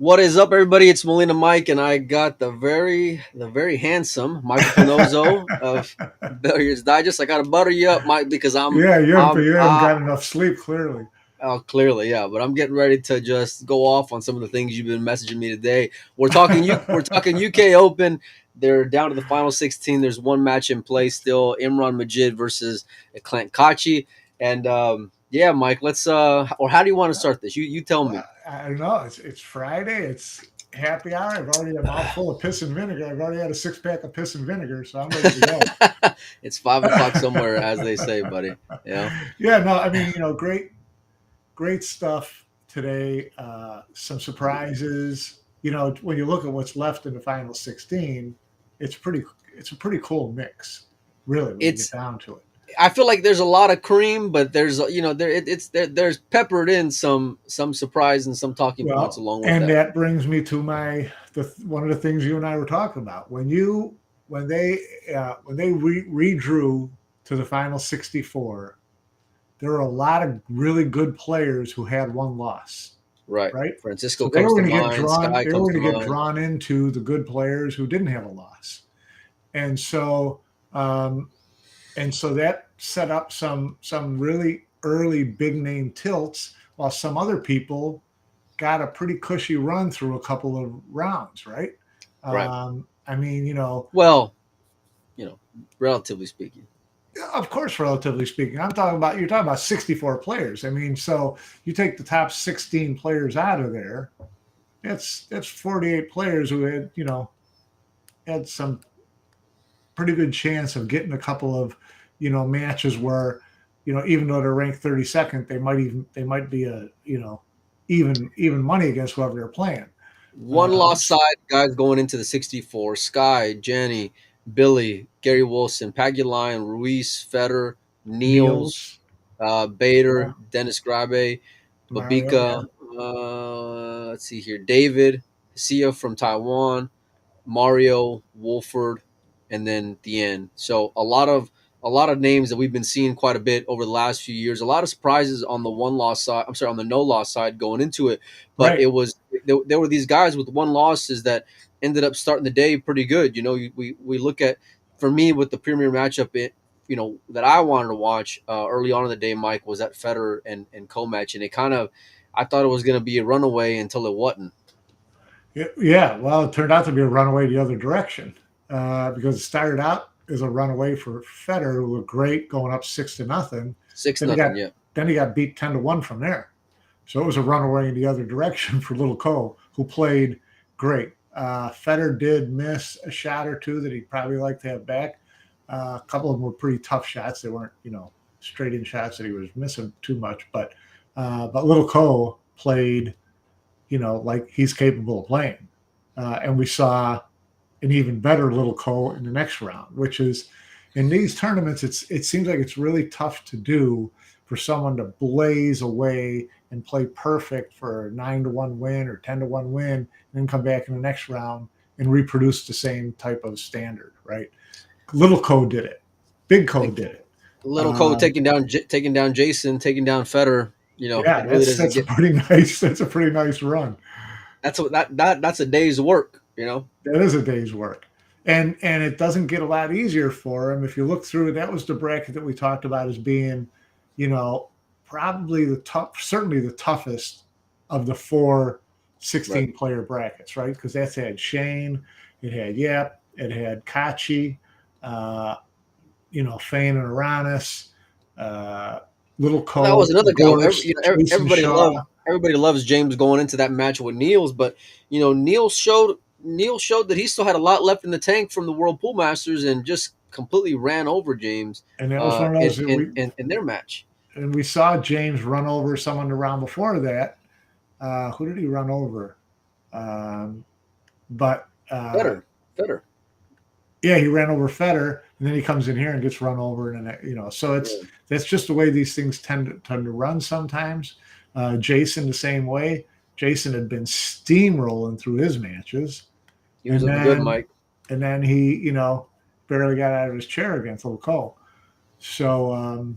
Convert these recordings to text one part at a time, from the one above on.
What is up, everybody? It's Molina Mike, and I got the very handsome Michael Panozzo of Billiards Digest. I got to butter you up, Mike, because Yeah, you haven't gotten enough sleep, clearly. oh, clearly, yeah, but I'm getting ready to just go off on some of the things you've been messaging me today. We're talking UK Open. They're down to the final 16. There's one match in play still. Imran Majid versus Clint Kachi, and yeah, Mike, let's or how do you want to start this? You tell me. Well, I don't know. It's Friday. It's happy hour. I've already a mouthful of piss and vinegar. I've already had a six-pack of piss and vinegar, so I'm ready to go. It's 5 o'clock somewhere, as they say, buddy. Yeah. Yeah, no, I mean, great stuff today. Some surprises. When you look at what's left in the final 16, it's pretty. It's a pretty cool mix, really, when you get It's down to it. I feel like there's a lot of cream, but there's there's peppered in some surprise and some talking points Well, along with and that. that brings me to one of the things you and I were talking about when they redrew to the final 64. There were a lot of really good players who had one loss, Right. right? Francisco So they comes were to going to get mind. drawn. Sky They were comes going to to get mind. drawn into the good players who didn't have a loss, and so um, that set up some really early big name tilts, while some other people got a pretty cushy run through a couple of rounds, right? Right. I mean, Well, relatively speaking. of course, relatively speaking, you're talking about 64 players. I mean, so you take the top 16 players out of there, that's 48 players who had some pretty good chance of getting a couple of matches where even though they're ranked 32nd, they might be a even money against whoever they're playing. One Um, lost side, guys going into the 64. Sky, Jenny, Billy, Gary Wilson, Paguline, Ruiz, Federer, Niels, Niels, Bader, Dennis Grabe, Mario, yeah. Babika, let's see here, David, Sia from Taiwan, Mario, Wolford, and then the end. So a lot of names that we've been seeing quite a bit over the last few years. A lot of surprises on the one loss side. I'm sorry, on the no loss side going into it, but Right. there were these guys with one losses that ended up starting the day pretty good. We look at, for me, with the premier matchup that I wanted to watch early on in the day, Mike, was that Federer and co-match, and it kind of, I thought it was going to be a runaway until it wasn't. Yeah, well, it turned out to be a runaway the other direction because it started out as a runaway for Federer, who looked great going up 6-0. Six Then he nothing, got yeah. then he got beat 10-1 from there. So it was a runaway in the other direction for Little Cole, who played great. Federer did miss a shot or two that he'd probably like to have back. A couple of them were pretty tough shots. They weren't, straight in shots that he was missing too much. But Little Cole played, like he's capable of playing. And we saw an even better Little Cole in the next round, which is in these tournaments, it seems like it's really tough to do for someone to blaze away and play perfect for a 9-1 win or 10-1 win, and then come back in the next round and reproduce the same type of standard, right? Little Cole did it. Big Cole Like did it. Little Cole Um, taking down Jason, taking down Federer. yeah, It really that's doesn't that's a get. pretty nice that's a pretty nice run. That's a day's work. That is a day's work. And it doesn't get a lot easier for him. If you look through it, that was the bracket that we talked about as being, you know, probably certainly the toughest of the four Right. 16 player brackets, right? Because that's had Shane, it had Yep, it had Kachi, uh, Fane and Aranis, uh, Little Well, that was Cole, another guy. Gorst, Jason Shaw. Everybody loves James going into that match with Niels, but Neil showed that he still had a lot left in the tank from the World Pool Masters and just completely ran over James And that was one of in, those that in in their match. we saw James run over someone the round before that. Who did he run over? Um, but Better. yeah, he ran over Federer, and then he comes in here and gets run over, and so Yeah. that's just the way these things tend to run sometimes. Jason the same way. Jason had been steamrolling through his matches, He was and looking good, then Mike. he barely got out of his chair against Little Cole. So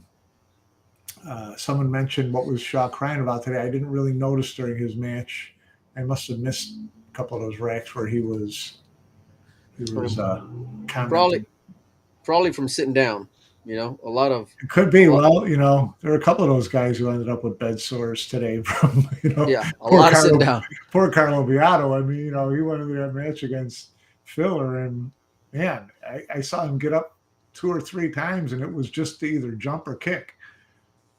someone mentioned what was Shaw crying about today. I didn't really notice during his match I must have missed a couple of those racks where he was Probably commenting. probably from sitting down. A lot of It could a be. lot. Well, there are a couple of those guys who ended up with bed sores today from Yeah, a poor lot of sitting Carlo down. poor Carlo Beato. I mean, he went into that match against Filler, and man, I saw him get up two or three times, and it was just to either jump or kick.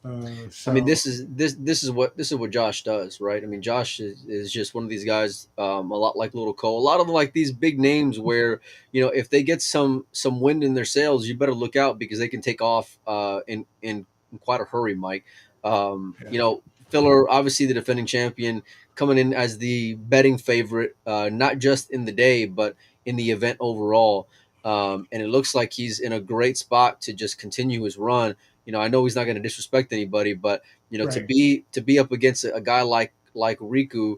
I mean, So this is what Josh does, right? I mean, Josh is just one of these guys, a lot like Little Cole, a lot of like these big names where if they get some wind in their sails, you better look out because they can take off in quite a hurry, Mike. yeah, Filler, obviously the defending champion, coming in as the betting favorite, not just in the day but in the event overall. And it looks like he's in a great spot to just continue his run. I know he's not going to disrespect anybody, but to right. be up against a guy like Riku,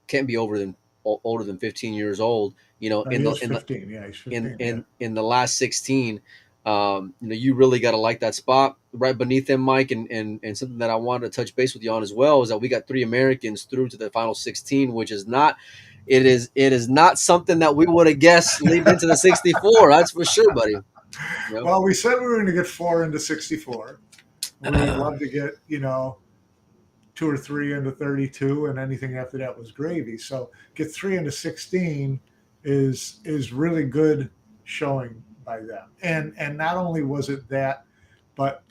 can't be older than 15 years old. He is 15. Yeah, he's 15. Yeah, In the last 16. You really got to like that spot right beneath him, Mike. And something that I wanted to touch base with you on as well is that we got 3 Americans through to the final 16, which is not. It is not something that we would have guessed leading into the 64. That's for sure, buddy. You well, we said we were going to get four into 64. We would know? love to get, two or three into 32, and anything after that was gravy. So get three into 16 is really good showing by them. And not only was it that, but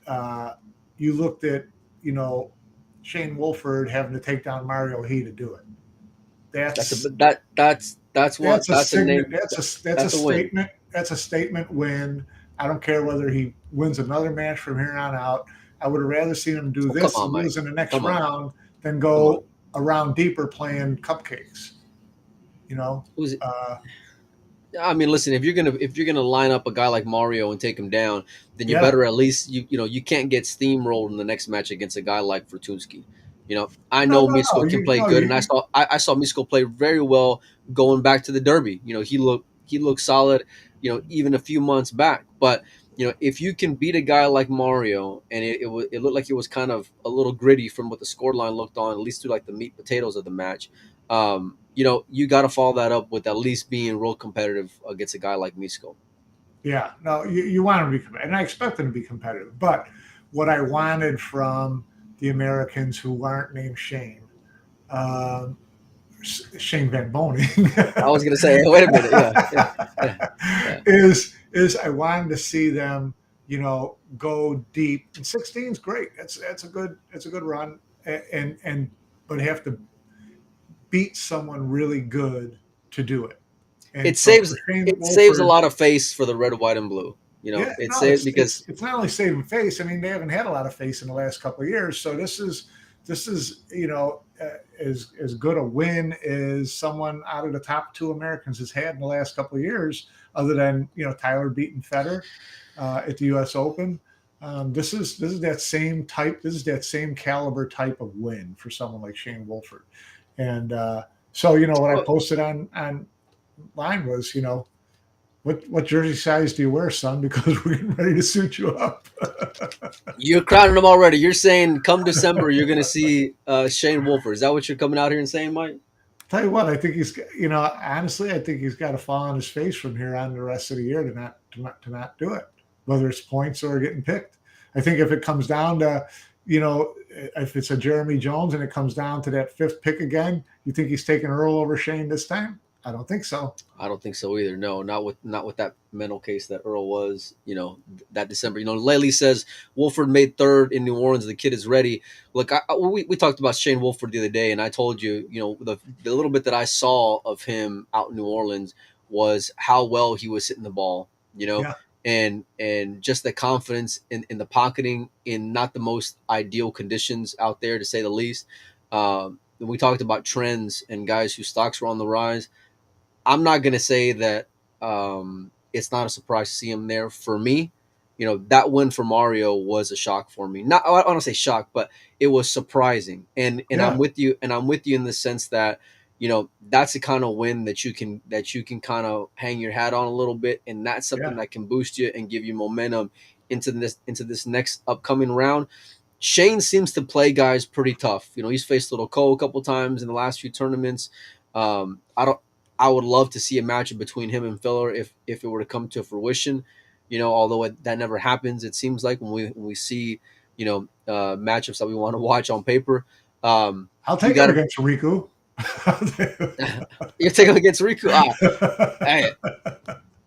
you looked at, you know, Shane Wolford having to take down Mario He to do it. That's a That's that's one that's a that's a name signet. That's a that's a win. statement. That's a statement win. I don't care whether he wins another match from here on out. I would have rather seen him do Oh, come this on, and Mike. lose in the next Come on, round than come on. go a round deeper playing cupcakes. You know, Who's it? uh, I mean, listen. If you're gonna line up a guy like Mario and take him down, then you yeah, better at least you can't get steamrolled in the next match against a guy like Fortunsky. I no, know no, no. Misko can You play no, good, and I you saw I saw Misko play very well going back to the Derby. He looked solid. Even a few months back, but. If you can beat a guy like Mario, and it looked like it was kind of a little gritty from what the scoreline looked on, at least through like the meat potatoes of the match. You got to follow that up with at least being real competitive against a guy like Misko. yeah, no, you want him to be competitive, and I expect him to be competitive. But what I wanted from the Americans who aren't named Shane, um, Shane Van Boning, I was gonna say, hey, wait a minute, yeah, yeah, yeah, yeah. is I wanted to see them, go deep. And 16 is great. It's a good run, and but have to beat someone really good to do it. And It so saves for Shane it saves a Wolford, lot of face for the red, white, and blue. yeah, It no, saves it's because it's it's not only saving face. I mean, they haven't had a lot of face in the last couple of years. So this is as good a win as someone out of the top two Americans has had in the last couple of years, other than Tyler beating Federer at the U.S. Open. This is that same type. This is that same caliber type of win for someone like Shane Wolford. And so what I well, posted on line was what jersey size do you wear, son? Because we're getting ready to suit you up. you're crowning them already. You're saying come December you're gonna see Shane Wolford. Is that what you're coming out here and saying, Mike? Tell you what, I think honestly, I think he's got to fall on his face from here on the rest of the year to not do it, whether it's points or getting picked. I think if it comes down to, if it's a Jeremy Jones and it comes down to that fifth pick again, you think he's taking Earl over Shane this time? I don't think so. I don't think so either. No, not with that mental case that Earl was. That December. Laley says Wolford made third in New Orleans. The kid is ready. Look, we talked about Shane Wolford the other day, and I told you, the little bit that I saw of him out in New Orleans was how well he was hitting the ball. Yeah, And just the confidence in the pocketing in not the most ideal conditions out there, to say the least. We talked about trends and guys whose stocks were on the rise. I'm not gonna say that it's not a surprise to see him there. For me, that win for Mario was a shock for me. Not I don't want to say shock, but it was surprising. And I'm yeah, with you. And I'm with you in the sense that that's the kind of win that you can kind of hang your hat on a little bit, and that's something yeah, that can boost you and give you momentum into this next upcoming round. Shane seems to play guys pretty tough. He's faced Little Cole a couple times in the last few tournaments. I don't. I would love to see a matchup between him and Filler if it were to come to fruition. Although that never happens, it seems like when we see matchups that we want to watch on paper. I'll You take him got to. against Riku. You're taking him against Riku. Hey,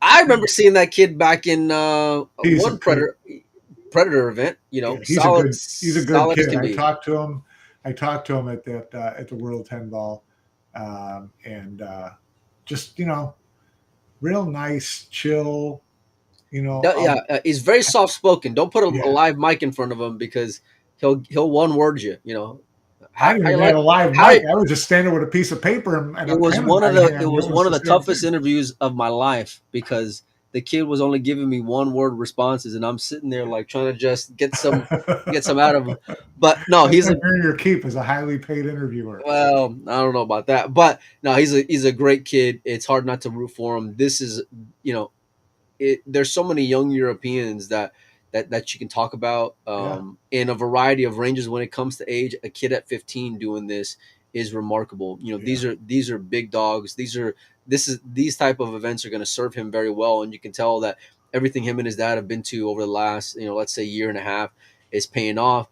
I remember seeing that kid back in He's a one good. Predator event. Yeah, Solid, he's a good solid as kid. can be. I talked to him at that at the World 10 Ball, and just real nice, chill. Yeah, he's very soft spoken. Don't put a Yeah. live mic in front of him because he'll one word you. I How, didn't how you even have like a live how mic. I was just standing with a piece of paper and it a was pen in one of my the it hand. It was was one of the the same toughest thing. interviews of my life because the kid was only giving me one word responses and I'm sitting there like trying to just get some out of him. But no, That's he's not a earn your keep as a highly paid interviewer. well, I don't know about that, but no, he's a great kid. It's hard not to root for him. This is you know there's so many young Europeans that you can talk about Yeah, in a variety of ranges when it comes to age. A kid at 15 doing this is remarkable. yeah, These are big dogs. These type of events are going to serve him very well, and you can tell that everything him and his dad have been to over the last let's say year and a half is paying off.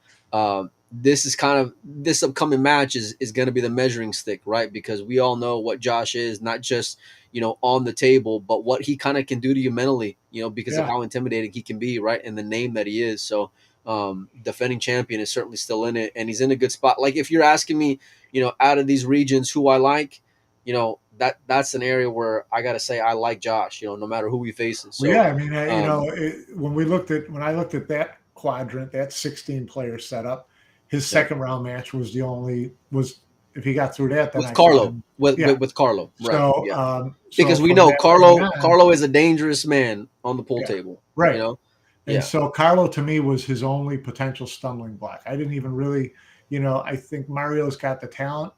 This is kind of this upcoming match is going to be the measuring stick, right? Because we all know what Josh is, not just on the table, but what he kind of can do to you mentally, because of yeah. how intimidating he can be, right? And the name that he is. So, defending champion is certainly still in it, and he's in a good spot. Like if you're asking me, out of these regions, who I like, that's an area where I got to say I like Josh, no matter who he faces. Well, So, yeah. I mean, um, when I looked at that quadrant, that 16 player setup, his yeah. second round match was the only was if he got through that, then With I saw Carlo, him. with, Yeah. with with Carlo, right? So Yeah, so because we from know that point Carlo on, Carlo is a dangerous man on the pool yeah, table. right. And Yeah. so Carlo to me was his only potential stumbling block. I didn't even really, I think Mario's got the talent,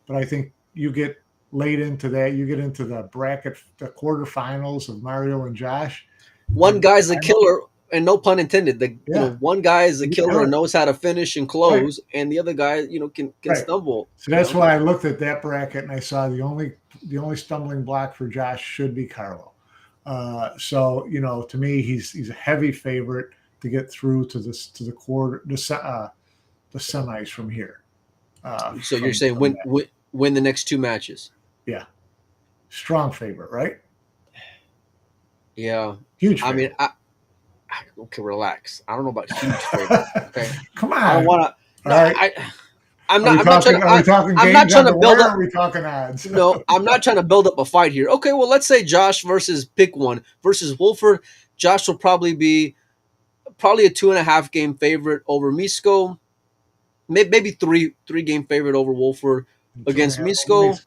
but I think you get late into that, you get into the bracket, the quarterfinals of Mario and Josh, One and guy's a I don't, killer, and no pun intended. yeah, One guy is a you killer kill and it, knows how to finish and right, close, and the other guy, can right. stumble. So that's why I looked at that bracket and I saw the only stumbling block for Josh should be Carlo. So to me, he's a heavy favorite to get through to the quarter the semis from here. So you're saying From that, win the next two matches? yeah, strong favorite, right? Yeah. Huge I mean, favorite. okay, relax. I don't know about huge favorite. Okay, Come I don't on. want to. All No, right. I'm Are not. we I'm not trying talking? to. Are we talking I'm not games trying on to the build wire? Or up. are we talking odds? No, I'm not trying to build up a fight here. Okay, well, let's say Josh versus pick one versus Wolford. Josh will probably be a 2.5 game favorite over Misko. Maybe three game favorite over Wolford And two and a against half over me. Misko.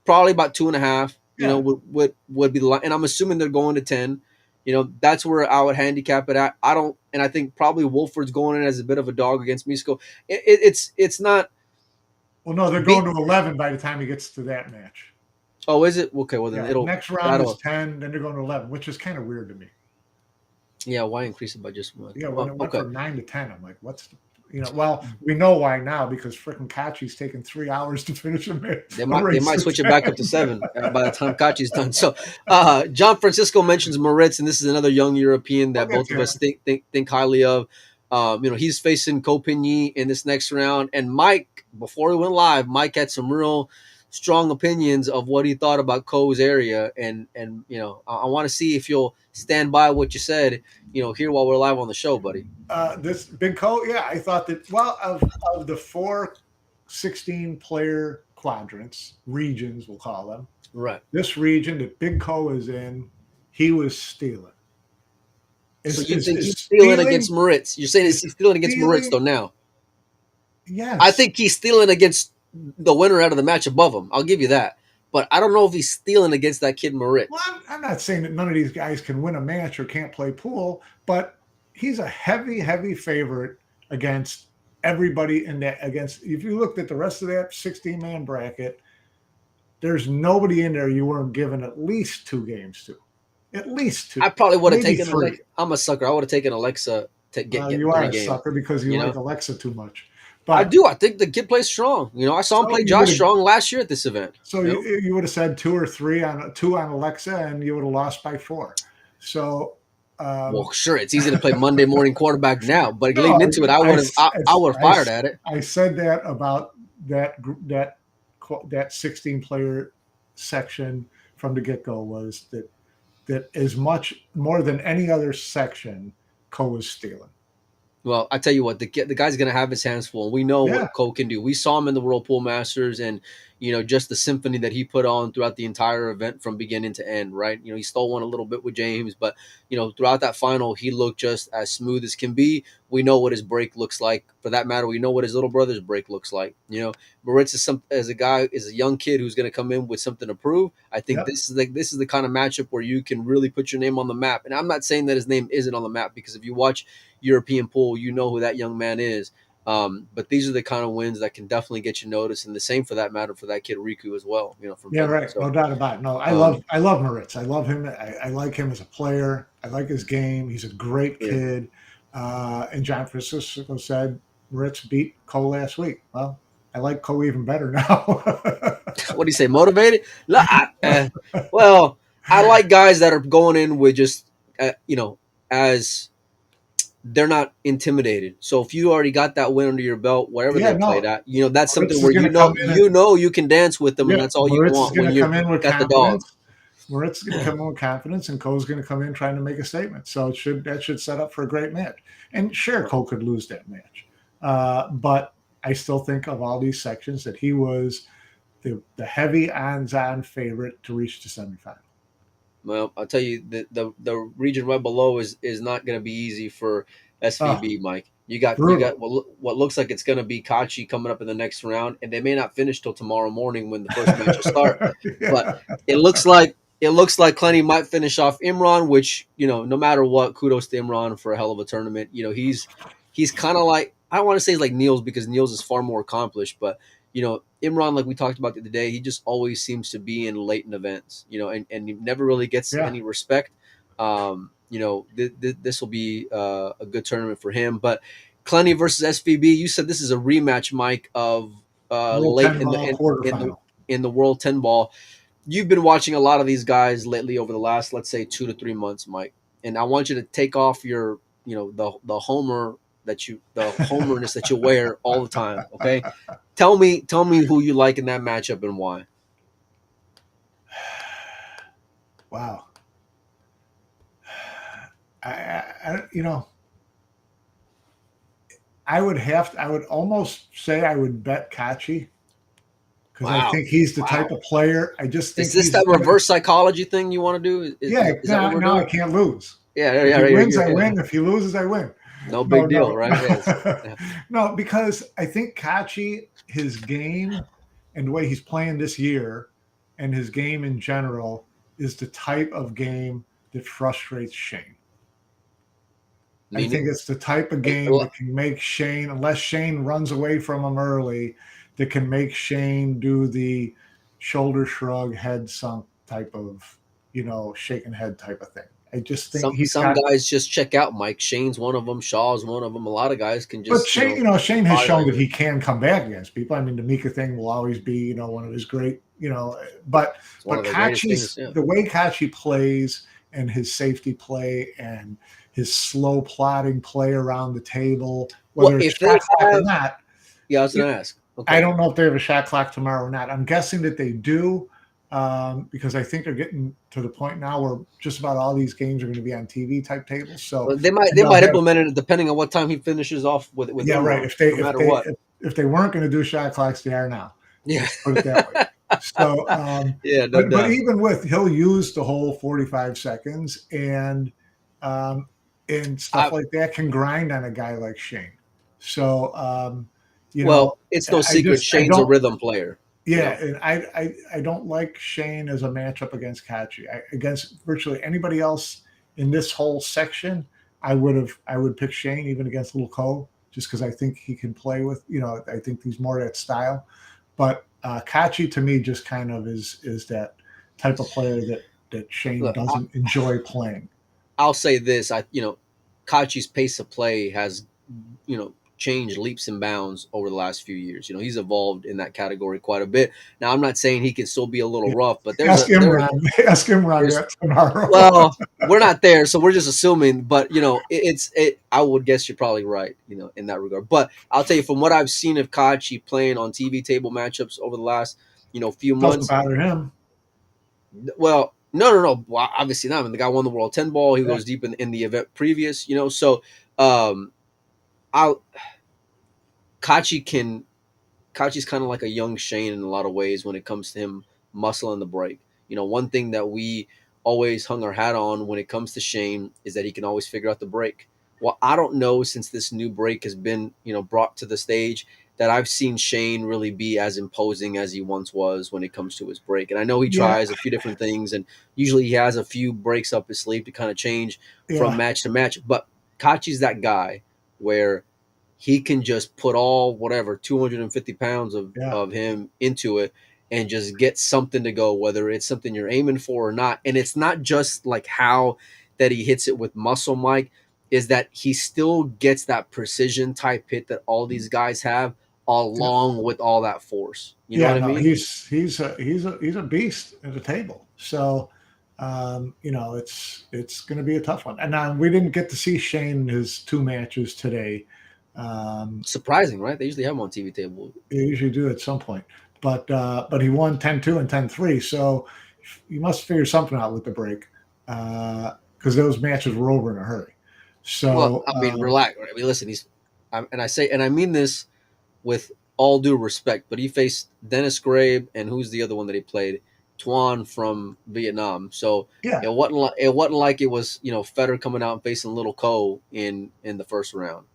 Probably about 2.5. Yeah. Would be the line, and I'm assuming they're going to 10. That's where I would handicap it at. I don't, and I think probably Wolford's going in as a bit of a dog against Misko. It's not Well, no, they're going beat. to 11 by the time he gets to that match. Oh, is it okay? Well, then Yeah. Next round is that'll 10, then they're going to 11, which is kind of weird to me. yeah. Why increase it by just one? Yeah, when Well, it went okay. from 9 to 10, I'm like, what's the, well, we know why now because freaking Kachi's taking 3 hours to finish a They race might of switch it back up to 10. 7 by the time Kachi's done. So, John Francisco mentions Moritz, and this is another young European I'll that get both of to us him. think highly of. He's facing Copigny in this next round, and Mike, before we went live, Mike had some real strong opinions of what he thought about Co's area, and I want to see if you'll stand by what you said, here while we're live on the show, buddy. This Big Co, yeah, I thought that, well, of the four 16-player quadrants, regions, we'll call them, Right. this region that Big Co is in, he was stealing. So Is, you is, think is he's stealing against stealing, Moritz? You're saying is he's stealing against Moritz though stealing, now? I yes. think he's stealing against the winner out of the match above him. I'll give you that. But I don't know if he's stealing against that kid Well, Moritz. I'm not saying that none of these guys can win a match or can't play pool, but he's a heavy, heavy favorite against everybody in that. Against, if you looked at the rest of that 16-man bracket, there's nobody in there you weren't given at least 2 games to, at least I 2, probably would have maybe taken 3. Alexa. I'm a sucker. I would have taken Alexa You win are a a game. sucker because you You like know, Alexa too much. I But do. I think the kid plays strong. I saw him so play you Josh would have Strong last year at this event. so you would have said two on Alexa, and you would have lost by 4. So Well, um, sure, it's easy to play Monday morning quarterback now, but no, leading into it, I would have fired at it. I said that about that 16 player section from the get go was that as much more than any other section, Co was stealing. Well, I tell you what, the guy's gonna have his hands full. We know Yeah, what Cole can do. We saw him in the Whirlpool Masters, and just the symphony that he put on throughout the entire event from beginning to end. Right? He stole one a little bit with James, but throughout that final, he looked just as smooth as can be. We know what his break looks like. For that matter, we know what his little brother's break looks like. Moritz is a young kid who's going to come in with something to prove. I think yep, this is the kind of matchup where you can really put your name on the map. And I'm not saying that his name isn't on the map, because if you watch European pool, you know who that young man is. But these are the kind of wins that can definitely get you noticed, and the same for that matter for that kid Riku as well. From yeah, Finland. right. So No doubt about it. No, um, I love Moritz. I love him. I like him as a player. I like his game. He's a great yeah. kid. And John Francisco said Moritz beat Cole last week. Well, I like Cole even better now. What do you say? Motivated? Well, I like guys that are going in with just as they're not intimidated. So if you already got that win under your belt, whatever Yeah, they played no, at, that's Moritz something is where going to come in and you can dance with them, and yeah, that's all you Moritz is want going when to you come in with got the dog. confidence. Moritz is going to come in with confidence, and Cole's going to come in trying to make a statement. So that should set up for a great match. And sure, Cole could lose that match, but I still think of all these sections that he was the heavy odds-on favorite to reach the semifinal. Well, I'll tell you, the region right below is not going to be easy for Oh, SVB, Mike. You got brutal. what looks like it's going to be Kachi coming up in the next round, and they may not finish till tomorrow morning when the first match will start. But Yeah. it looks like Clenny might finish off Imran, which no matter what, kudos to Imran for a hell of a tournament. He's kind of like, I don't want to say he's like Niels, because Niels is far more accomplished, but Imran, like we talked about the other day, he just always seems to be in late in events, and he never really gets Yeah. any respect. This will be a good tournament for him. But Clenny versus SVB, you said this is a rematch, Mike, of World late 10 ball quarterfinal. in the World 10 ball. You've been watching a lot of these guys lately over the last, let's say, 2 to 3 months, Mike. And I want you to take off your, the homerness that you wear all the time. Okay, tell me who you like in that matchup and why. Wow. You know, I would almost say I would bet Kachi because I Wow, think he's the type wow. of player. I just Is think this he's that gonna. reverse psychology thing you want to do? Yeah, Is that what we're now I doing? can't lose. Yeah, If yeah, he yeah, wins, yeah, I yeah. win. If he loses, I win. No No, big deal, no, right? Yes. Yeah. no, because I think Kachi, his game and the way he's playing this year, and his game in general is the type of game that frustrates Shane. I think Meaning, it's the type of game well, that can make Shane, unless Shane runs away from him early, that can make Shane do the shoulder shrug, head sunk type of, shaking head type of thing. I just think he's some got, guys just check out. Mike Shane's one of them. Shaw's one of them. A lot of guys can but just Shane, Shane has body shown that language. he can come back against people. I mean, the Mika thing will always be, one of his great, but It's one of the greatest things. Kachi's Yeah. the way Kachi plays and his safety play and his slow plotting play around the table, Well, whether it's if they shot clock or have, not. yeah, I was gonna ask. I Okay. don't know if they have a shot clock tomorrow or not. I'm guessing that they do, because I think they're getting to the point now where just about all these games are going to be on TV type tables. So Well, they might implement it depending on what time he finishes off with yeah, right. Imran. No matter what. If they weren't going to do shot clocks, they are now. Yeah. Let's put it that way. So, Yeah. No but doubt. even with he'll use the whole 45 seconds um, and stuff I like that can grind on a guy like Shane. So you know, Well, it's no secret. I Shane's a don't. rhythm player. Yeah, and I don't like Shane as a matchup against Kachi. Against virtually anybody else in this whole section, I would pick Shane even against Little Cole just because I think he can play with I think he's more that style. But Kachi to me just kind of is that type of player that Shane Look, doesn't enjoy playing. I'll say this. Kachi's pace of play has, changed leaps and bounds over the last few years. He's evolved in that category quite a bit. Now, I'm not saying he can still be a little Yeah. rough, but Ask Imran. Ask Imran there's that tomorrow. well, we're not there, so we're just assuming. But I would guess you're probably right, in that regard. But I'll tell you, from what I've seen of Kachi playing on TV table matchups over the last, few Doesn't months. bother him. Well, no. Well, obviously not. I mean, the guy won the World 10 ball. He Yeah. goes deep in the event previous. So um, I Kachi can Kachi's kind of like a young Shane in a lot of ways when it comes to him muscling the break. One thing that we always hung our hat on when it comes to Shane is that he can always figure out the break. Well, I don't know, since this new break has been, brought to the stage, that I've seen Shane really be as imposing as he once was when it comes to his break. And I know he Yeah. tries a few different things, and usually he has a few breaks up his sleeve to kind of change from Yeah. match to match. But Kachi's that guy where he can just put all whatever 250 pounds Yeah. of him into it and just get something to go, whether it's something you're aiming for or not. And it's not just like how that he hits it with muscle, Mike, is that he still gets that precision type hit that all these guys have, Yeah. along with all that force. You know Yeah, what I no, mean? he's a beast at the table. So, it's going to be a tough one. And we didn't get to see Shane his two matches today. Surprising, right? They usually have him on TV table. They usually do at some point, but he won 10-2 and 10-3. So you must figure something out with the break, because those matches were over in a hurry. Well, So I mean, relax. I mean, listen, and I mean this with all due respect, but he faced Dennis Grabe and who's the other one that he played? Tuan from Vietnam. So yeah, it wasn't like it was, Federer coming out and facing Little Ko in the first round.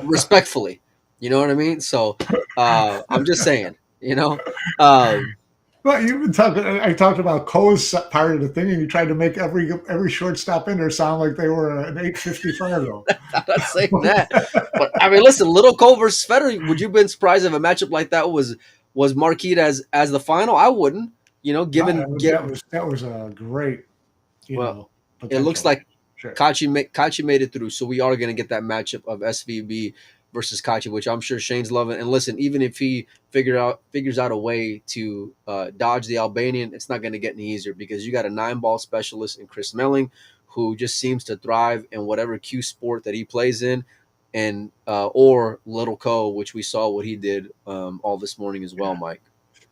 Respectfully, you know what I mean? So I'm just saying, um, well, you've been talking. I talked about Coe's part of the thing, and you tried to make every shortstop in there sound like they were an 855 though. I'm not saying that, but I mean, listen, Little Ko versus Federer. Would you have been surprised if a matchup like that was marquee as the final? I wouldn't. No, that was a great, Well, it looks potential. like Sure. Kachi made it through, so we are going to get that matchup of SVB versus Kachi, which I'm sure Shane's loving. And listen, even if he figures out a way to dodge the Albanian, it's not going to get any easier because you got a 9-ball specialist in Chris Melling, who just seems to thrive in whatever cue sport that he plays in, and or Little Ko, which we saw what he did all this morning as well, Yeah. Mike.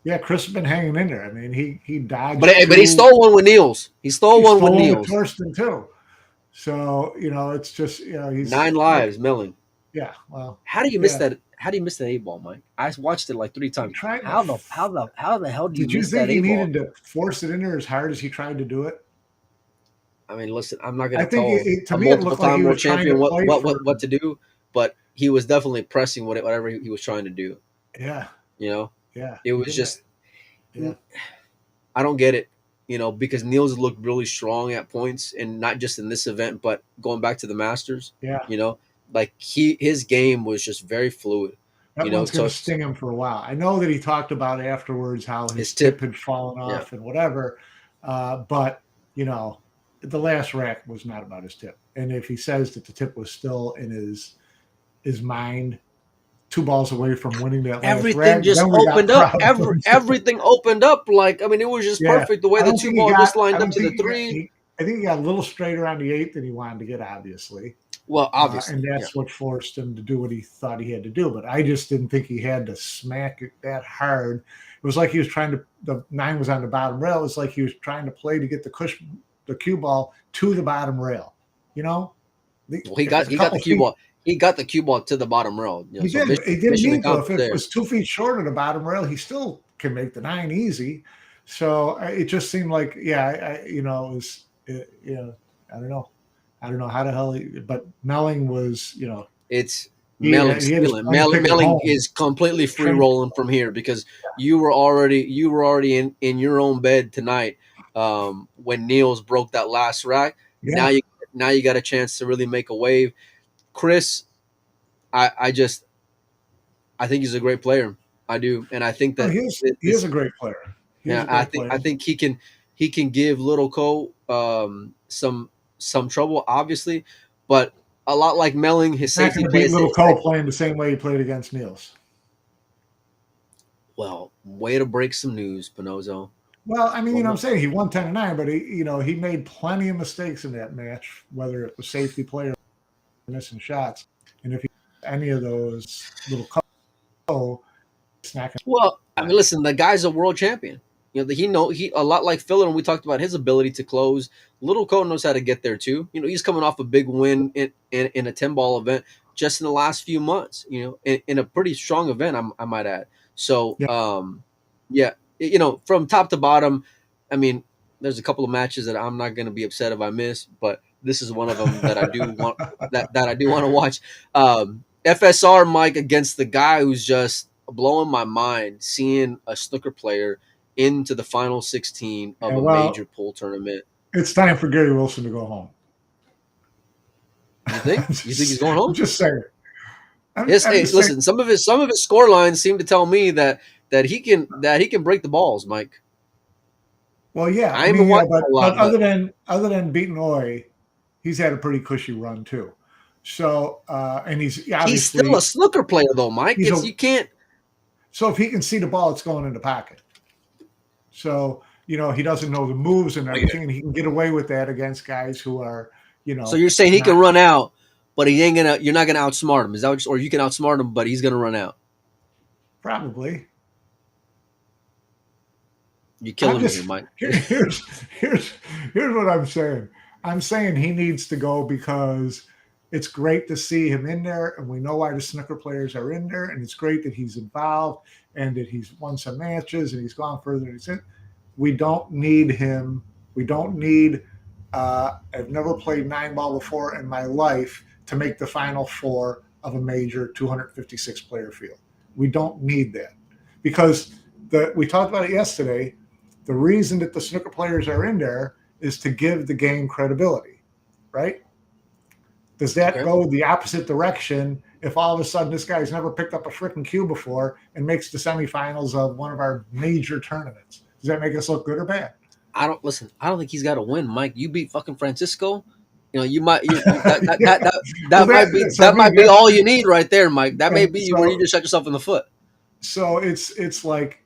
Yeah, Chris has been hanging in there. I mean, he But dodged but he two. stole one with Niels. He stole He one with stole one with Niels. Torsten too. So it's just he's 9 lives, Melling. yeah. Well, How do you miss yeah. that? How do you miss that 8 ball, Mike? I watched it like 3 times. He tried to. How the hell do you Did you miss think that he 8 ball? needed to force it in there as hard as he tried to do it? I mean, listen, I'm not going I to think tell to a me it multiple looked like time he world was trying to champion what play what for. what to do, but he was definitely pressing whatever he was trying to do. Yeah, You know, yeah. it He was didn't. just Yeah, I don't get it. Because Niels looked really strong at points, and not just in this event, but going back to the Masters. yeah. You know, like his game was just very fluid. That one's going to So sting him for a while. I know that he talked about afterwards how his his tip tip, had fallen yeah. off and whatever, but the last rack was not about his tip. And if he says that the tip was still in his mind, 2 balls away from winning that last Everything rack, just then we got opened up. problems. Everything opened up. Like, I mean, it was just Yeah, perfect the way I the don't two think he ball got. just I lined up don't to think the he got. three. I think he got a little straighter on the 8th than he wanted to get, obviously, Well, and obviously, yeah. that's what forced him to do what he thought he had to do. But I just didn't think he had to smack it that hard. It was like he was trying to. The 9 was on the bottom rail. It was like he was trying to play to get the cue ball to the bottom rail. Well, he If got it's a he got couple the cue feet. ball. He got the cue ball to the bottom rail. He So did. He didn't mission need to. If accomplished it there. was 2 feet short of the bottom rail, he still can make the 9 easy. So it just seemed like, it was, I don't know. I don't know how the hell but Melling was, It's he Melling had his stealing. own ticket Melling home. is completely free Train. rolling from here because you were already in your own bed tonight when Niels broke that last rack. Now Yeah. you got a chance to really make a wave. Chris, I think he's a great player. I do, and I think Oh, that he is this a great player. He is yeah, a I great think player. I think he can give Little Ko some trouble, obviously, but a lot like Melling, his He's not safety going to play beat is Little Cole playing the same way he played against Niels. well, way to break some news, Panozzo. Well, I mean, Well, I'm saying he won 10-9, but he made plenty of mistakes in that match, whether it was safety play or missing shots. And if he any of those Little Cole, it's not going well, I to mean, happen. listen, the guy's a world champion. He a lot like Filler, and we talked about his ability to close. Little Cole knows how to get there too. He's coming off a big win in a 10-ball event just in the last few months. In a pretty strong event, I might add. So, Yeah. yeah, from top to bottom, I mean, there's a couple of matches that I'm not going to be upset if I miss, but this is one of them that I do want that I do want to watch. FSR Mike against the guy who's just blowing my mind, seeing a snooker player into the final 16 of a major Well, pool tournament. it's time for Gary Wilson to go home. You think? You think he's going I'm home? just saying. Yes. I'm Hey, just saying. listen. Some of his score lines seem to tell me that he can break the balls, Mike. Well, yeah. I I ain't been mean, watching but a lot, but other than beating Oi, he's had a pretty cushy run too. So, and he's he's still a obviously snooker player, though, Mike. he's It's a you can't. so if he can see the ball, it's going in the pocket. So he doesn't know the moves and everything, and he can get away with that against guys who are So you're saying he can not run out, but he ain't gonna. You're not gonna outsmart him. Is that what? Or you can outsmart him, but he's gonna run out. probably. You're I'm killing me here, just Mike. here's here's here's what I'm saying. I'm saying he needs to go because it's great to see him in there, and we know why the snooker players are in there, and it's great that he's involved and that he's won some matches and he's gone further than he's in. We don't need him. We don't need. I've never played 9-ball before in my life to make the final four of a major 256 player field. We don't need that because we talked about it yesterday. The reason that the snooker players are in there is to give the game credibility, right? Does that Okay. go the opposite direction if all of a sudden this guy's never picked up a freaking cue before and makes the semifinals of one of our major tournaments? Does that make us look good or bad? I don't listen. I don't think he's got to win, Mike. You beat fucking Francisco. You might that, that Yeah. that that Well, that might be so I mean all you need right there, Mike. That may and be where you so just shut yourself in the foot. so it's like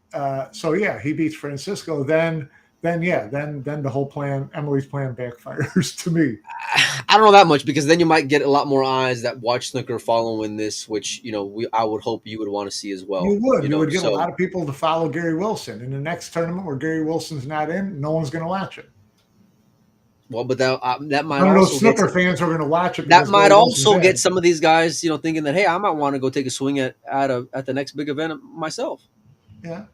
so yeah, he beats Francisco. Then the whole plan, Emily's plan, backfires to me. I don't know that much because then you might get a lot more eyes that watch snooker following this, which I would hope you would want to see as well. You would get a So lot of people to follow Gary Wilson in the next tournament where Gary Wilson's not in. No one's going to watch it. well, but that might None of those also get snooker fans are going to watch it that because might Gary Wilson's also get in. some of these guys thinking that, hey, I might want to go take a swing at the next big event myself. Yeah,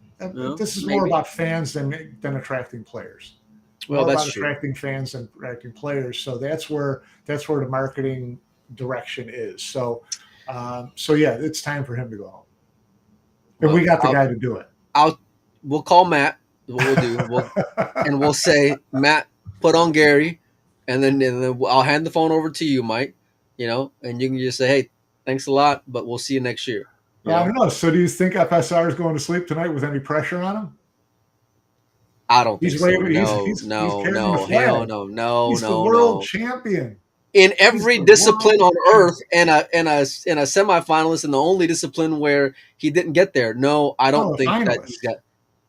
this is more Maybe. about fans than attracting players. Well, More that's about true. attracting fans than attracting players. So that's where the marketing direction is. So yeah, it's time for him to go home, and we Well, got the guy to do it. we'll call Matt. What we'll do, we'll say, Matt, put on Gary, and then I'll hand the phone over to you, Mike. And you can just say, hey, thanks a lot, but we'll see you next year. I don't know. So do you think FSR is going to sleep tonight with any pressure on him? I don't think He's so. waving. No, He's no, carrying the no, hell flag. no, no, He's the no, world no. champion. In He's every the discipline world on earth, champion. and a semifinalist in the only discipline where he didn't get there. No, I No, don't a think that he's finalist. got.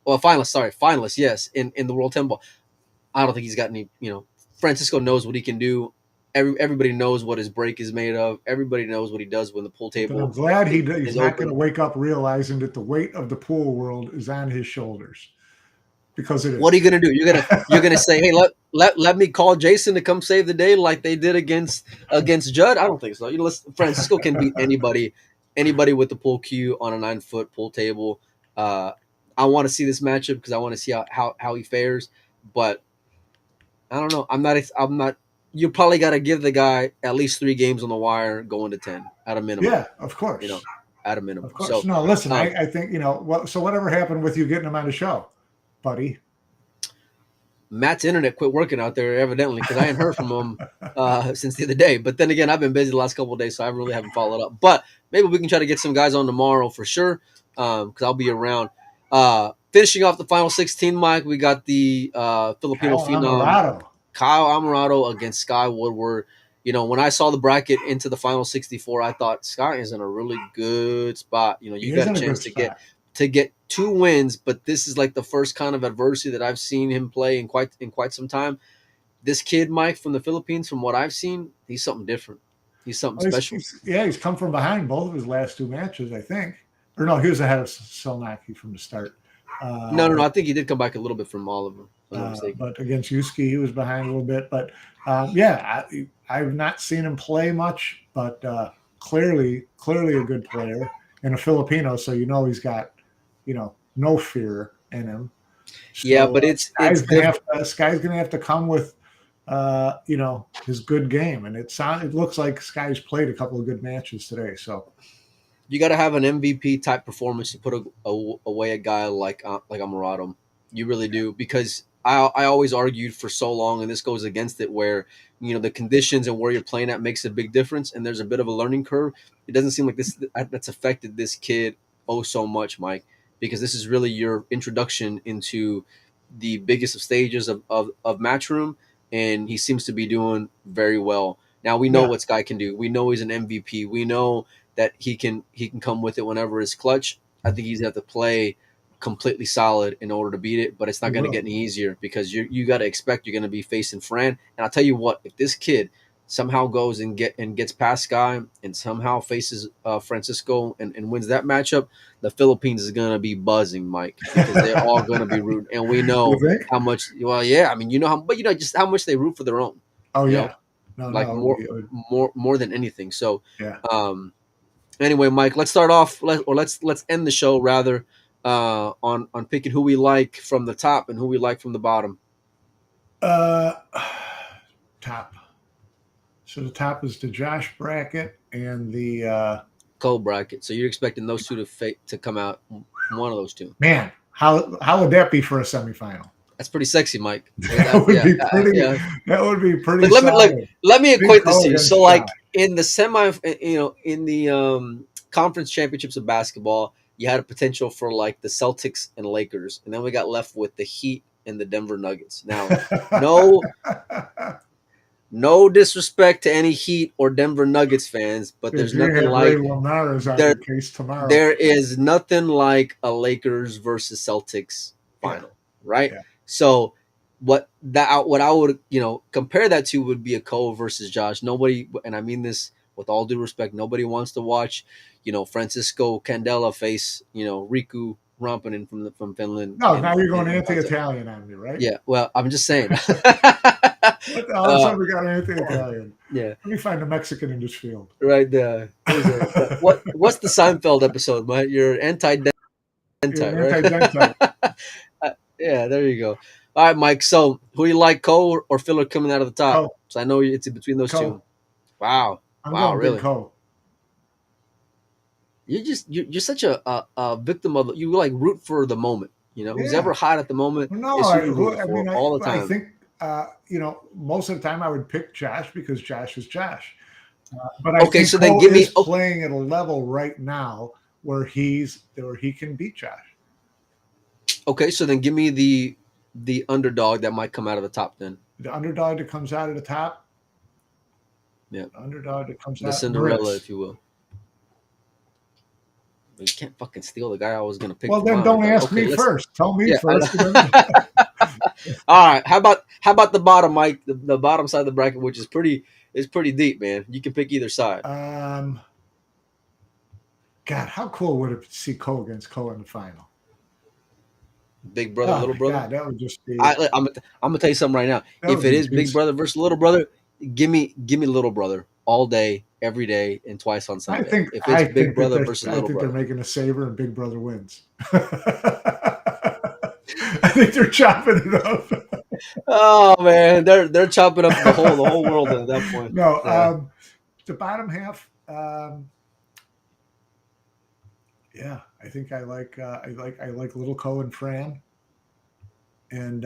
Well, finalist. Sorry, finalist. Yes, in the World 10 Ball. I don't think he's got any. Francisco knows what he can do. Everybody knows what his break is made of. Everybody knows what he does when the pool But then I'm table glad he's is not going open. to wake up realizing that the weight of the pool world is on his shoulders, because it What are is. you gonna do? You're gonna say, hey, let me call Jason to come save the day like they did against Judd? I don't think so. Listen, Francisco can beat anybody with the pool cue on a 9-foot pool table. Uh, I want to see this matchup because I want to see how he fares. But I don't know. I'm not. You probably got to give the guy at least 3 games on the wire, going to 10 at a minimum. Yeah, of You know, course. at a Of minimum. course. So, No, listen, um, I think, so whatever happened with you getting him on the show, buddy? Matt's internet quit working out there evidently because I ain't heard from him since the other day. But then again, I've been busy the last couple of days, so I really haven't followed up. But maybe we can try to get some guys on tomorrow for sure because I'll be around. Finishing off the final 16, Mike, we got the Filipino Kyle phenom Amarato. Kyle Amarato against Sky Woodward. when I saw the bracket into the final 64, I thought Sky is in a really good spot. You He is got a in a chance good to get spot. to get 2 wins, but this is like the first kind of adversity that I've seen him play in quite some time. This kid, Mike, from the Philippines, from what I've seen, he's something different. He's something Oh, special. he's come from behind both of his last 2 matches, I think. Or no, he was ahead of Selnacki from the start. No, no, no. But I think he did come back a little bit from Oliver, if I'm not mistaken. but against Yuski, he was behind a little bit. But yeah, I've not seen him play much, but clearly a good player and a Filipino, so he's got no fear in him. Yeah, So but it's different. Sky's gonna have to come with his good game, and it looks like Sky's played a couple of good matches today. So You got to have an MVP type performance to put away a guy like Amarato. You really do, because I always argued for so long, and this goes against it, where the conditions and where you're playing at makes a big difference, and there's a bit of a learning curve. It doesn't seem like that's affected this kid so much, Mike, because this is really your introduction into the biggest of stages of Matchroom, and he seems to be doing very well. Now we know yeah, what Sky can do. We know he's an MVP. We know that he can come with it whenever it's clutch. I think he's gonna have to play completely solid in order to beat it, but it's he not going to get will. any easier because you got to expect you're going to be facing Fran. And I'll tell you what, if this kid somehow goes and gets past Sky and somehow faces Francisco and wins that matchup, the Philippines is going to be buzzing, Mike, because they're all going to be rooting, and we You know think? how much. Well, yeah, I mean, but just how much they root for their own. Oh You know, yeah, no, like no, more than anything. So, yeah. anyway, Mike, let's start off. Let's end the show rather on picking who we like from the top and who we like from the bottom. Uh, top. So the top is the Josh bracket and the Cold bracket. So you're expecting those two to come out, one of those two. man. How would that be for a semifinal? That's pretty sexy, Mike. That would Yeah, be pretty. yeah. That would be pretty Like solid. let me Big equate this Cole to you. So against Josh. like in the semi, in the conference championships of basketball, you had a potential for like the Celtics and Lakers, and then we got left with the Heat and the Denver Nuggets. Now, no no disrespect to any Heat or Denver Nuggets fans, but If there's you nothing had Ray like Linares on there. your case tomorrow, There is nothing like a Lakers versus Celtics yeah, final, right? yeah. So what I would compare that to would be a Cole versus Josh. Nobody, and I mean this with all due respect, nobody wants to watch Francisco Candela face Riku Rompinen from Finland. No, now In, you're in, going in concept. anti-Italian on me, right? Yeah, well, I'm just saying. All of a uh, sudden we got anti-Italian. yeah, Let me find a Mexican in this field. right there. What's the Seinfeld episode, Mike? You're anti-dentite, You're an anti-dentite. right? Yeah, there you go. All right, Mike. So, who do you like, Cole or Filler coming out of the top? Co, So I know it's in between those two. Co. Wow, I'm wow, going Big really? Co. You're such a victim of you like root for the moment. Who's Yeah. ever hot at the moment No, is who you're rooting for all the I time. think most of the time I would pick Josh because Josh is Josh. But I Okay, think so then Cole give me. is playing at a level right now where he can beat Josh. Okay, so then give me the underdog that might come out of the top. Then The underdog that comes out of the top. yeah, The underdog that comes the out. Cinderella, Moritz. if you will. You can't fucking steal the guy I was gonna pick Well, for then my don't underdog. ask Okay, me let's. first. Tell me Yeah. first. All right. How about the bottom, Mike? The bottom side of the bracket, which is pretty deep, man. You can pick either side. God, how cool would it be to see Cole against Cole in the final? Big brother, Oh little my brother. God, that would just be. I'm gonna tell you something right now. That If would it be is big juicy. brother versus little brother, give me little brother all day, every day, and twice on Sunday. If it's big brother versus little they're brother, making a saver and Big Brother wins. I think they're chopping it up. oh man, they're chopping up the whole world at that point. No, Yeah. the bottom half. Yeah, I think I like Little Co and Fran, and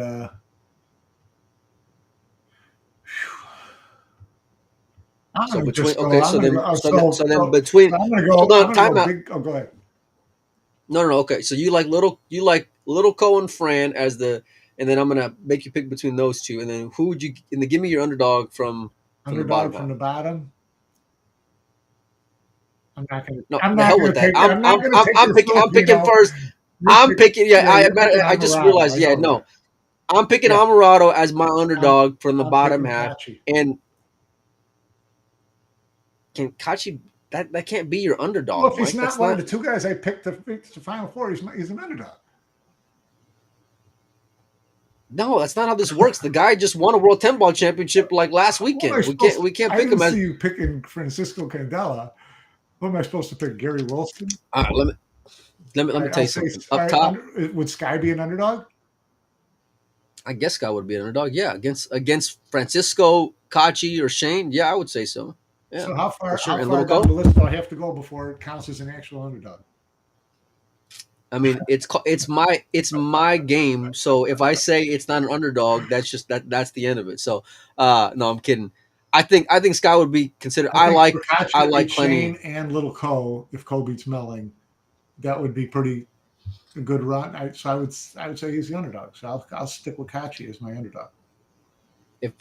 I'm So gonna between just go. I'm so gonna then go. so then between So I'm gonna hold go. I'm on, gonna time go out. big. Oh, go ahead. No, okay. So you like little Cole and Fran as the, and then I'm gonna make you pick between those two, and then who would you? And then give me your underdog from from the bottom Underdog from half. the bottom. I'm not gonna. No, I'm the not hell gonna with that. take. I'm not gonna take your I'm Filipino. picking first. You're I'm picking. picking. Yeah, Yeah, you're picking I just Alvarado. realized. I Yeah, know no, that. I'm picking Yeah, Alvarado as my I'm. underdog from the I'm bottom picking half. Kachi. And can Kachi that can't be your Well, underdog, if he's Mike? not That's one of not. the two guys I picked to reach the Final Four, he's an underdog. No, that's not how this works. The guy just won a World 10 Ball championship like last What am I weekend. supposed to? We can't I pick didn't him as. see you picking Francisco Candela. What am I supposed to pick? Gary Wilson? All right, let All me right, tell I'll you say. something. All Up right, top, would Sky be an underdog? I guess Scott would be an underdog. Yeah, against Francisco, Kachi, or Shane. Yeah, I would say so. Yeah, So how for far sure. how And far Little down the Co. list do I have to go before it counts as an actual underdog? I mean, it's my game. So if I say it's not an underdog, that's just that's the end of it. So no, I'm kidding. I think Scott would be considered. I think for I Kachi to like beat plenty. Shane and Little Co, if Co beats Melling, that would be pretty a good run. So I would say he's the underdog. So I'll stick with Kachi as my underdog.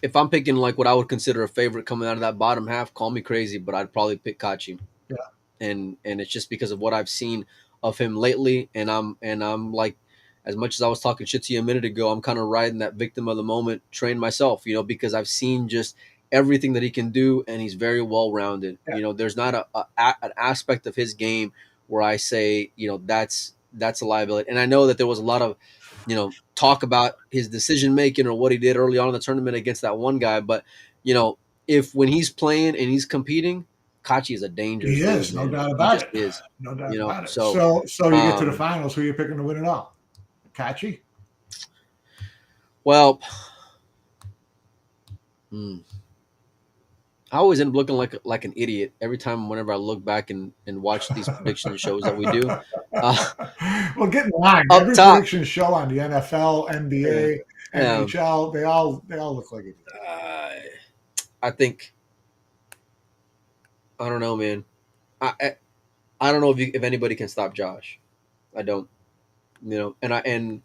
If I'm picking like what I would consider a favorite coming out of that bottom half, call me crazy, but I'd probably pick Kachi. Yeah, And it's just because of what I've seen of him lately. And I'm like, as much as I was talking shit to you a minute ago, I'm kind of riding that victim of the moment train myself, because I've seen just everything that he can do, and he's very well rounded. yeah, There's not an aspect of his game where I say, that's a liability. And I know that there was a lot of talk about his decision making or what he did early on in the tournament against that one guy, but if when he's playing and he's competing, Kachi is a dangerous he dude, is, no man. doubt He about just it. is. No doubt about it. So So you get to the um, finals. Who are you picking to win it all? Kachi? well, hmm, I always end up looking like an idiot every time whenever I look back and watch these prediction shows that we do. Uh, Well, get in line. Up Every top, prediction show on the NFL, yeah, NBA, yeah. NHL, they all look like it. Uh, I think I don't know, man. I don't know if anybody can stop Josh. I don't, and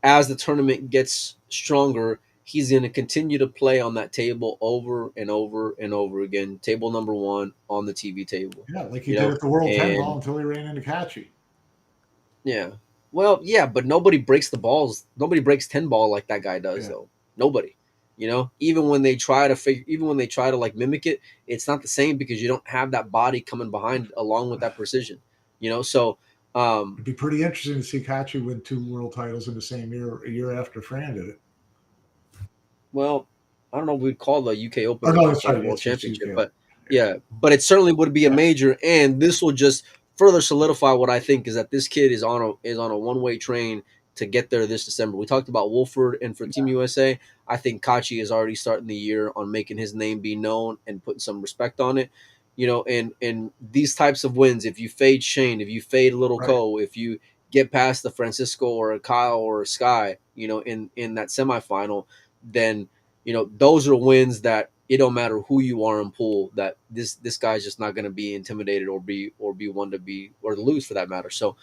as the tournament gets stronger, he's going to continue to play on that table over and over and over again. Table number one on the TV table, Yeah, like he did at the World 10 Ball and until he ran into Kachi. yeah, well, yeah, but nobody breaks the balls. Nobody breaks 10 ball like that guy does, Yeah. though. Nobody. Even when they try to like mimic it, it's not the same because you don't have that body coming behind along with that precision. So It'd be pretty interesting to see Kachi win two world titles in the same year, a year after Fran did it. well, I don't know if we'd call the UK Oh Open no, that's a right. world It's championship, UK. but yeah, but it certainly would be a Yeah, major, and this will just further solidify what I think is that this kid is on a one way train to get there this December. We talked about Wolford, and for Team USA, I think Kachi is already starting the year on making his name be known and putting some respect on it. And these types of wins, if you fade Shane, if you fade Little right. Co, if you get past the Francisco or a Kyle or a Sky, in that semifinal, then those are wins that it don't matter who you are in pool, that this guy's just not going to be intimidated or be one to be or to lose for that matter. So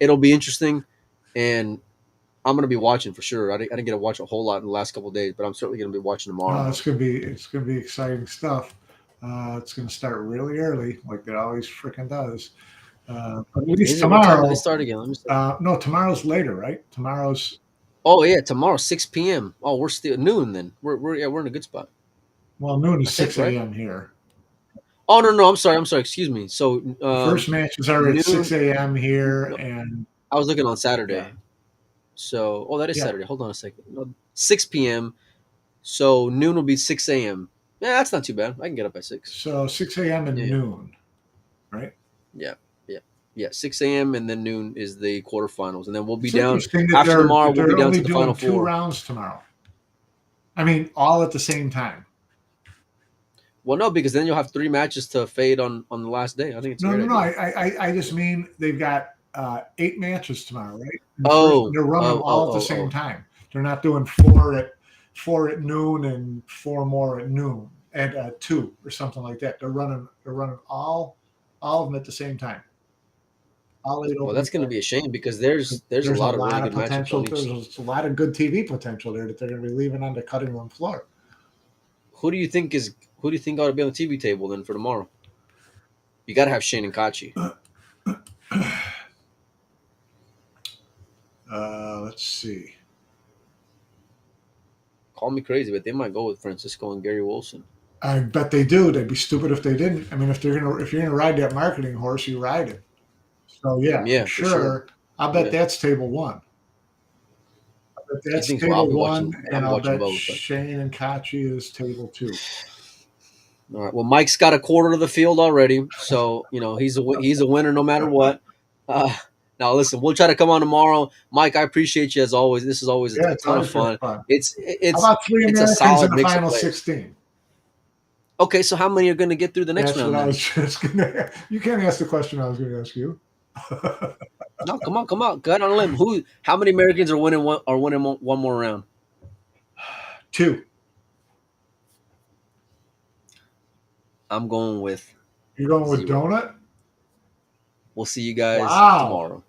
it'll be interesting, and I'm going to be watching for sure. I didn't get to watch a whole lot in the last couple of days, but I'm certainly going to be watching tomorrow. No, it's gonna be exciting stuff. It's gonna start really early, like it always freaking does. But at least Is it? What time do they tomorrow. start again? Let me see. No, tomorrow's later, right? Tomorrow's Oh yeah, tomorrow 6 p.m. Oh, we're still noon then. We're in a good spot. noon I is think, six right? a.m. here. Oh no, I'm sorry. Excuse me. So The first matches are at noon. 6 a.m. here, No, and I was looking on yeah, Saturday. So, that is yeah. Saturday. Hold on a second. No, 6 p.m. So noon will be 6 a.m. Yeah, that's not too bad. I can get up at 6. So 6 a.m. and Yeah, noon, right? yeah, yeah, yeah. 6 a.m. and then noon is the quarterfinals, and then we'll be It's down interesting that after they're tomorrow. that We'll be they're down only to the final doing two four. rounds tomorrow. I mean, all at the same time. Well, no, because then you'll have 3 matches to fade on the last day. I think it's a No, great no, no. idea. I just mean they've got 8 matches tomorrow, right? And the first, Oh, they're running them oh, oh, all at the oh, same oh. time. They're not doing four at noon and four more at noon and two or something like that. They're running all of them at the same time. All eight Well, opening that's going to be a matches. shame because there's a There's a lot of really lot of good matchups on potential. each. There's a lot of good TV potential there that they're going to be leaving on the cutting room floor. Who do you think ought to be on the TV table then for tomorrow? You got to have Shane and Kachi. Let's see. Call me crazy, but they might go with Francisco and Gary Wilson. I bet they do. They'd be stupid if they didn't. I mean, if you're gonna ride that marketing horse, you ride it. So yeah, Yeah, for sure. sure. I'll bet Yeah. that's table one. I'll bet You that's think so? I'll table be one, watching. I'll and be I'll watching bet both. But. Shane and Kachi is table two. All right. Well, Mike's got a quarter of the field already, so he's a winner no matter what. Now listen, we'll try to come on tomorrow, Mike. I appreciate you as always. This is always Yeah, a it's ton of always been fun. fun. It's How about three it's a Americans in solid the mix of final players. 16? Okay, so how many are going to get through the next That's round what I then? was just gonna. You can't ask the question I was going to ask you. No, come on. Go ahead on a limb. How many Americans are winning one more round? Two. I'm going with You're going with 0. Donut? We'll see you guys Wow. tomorrow.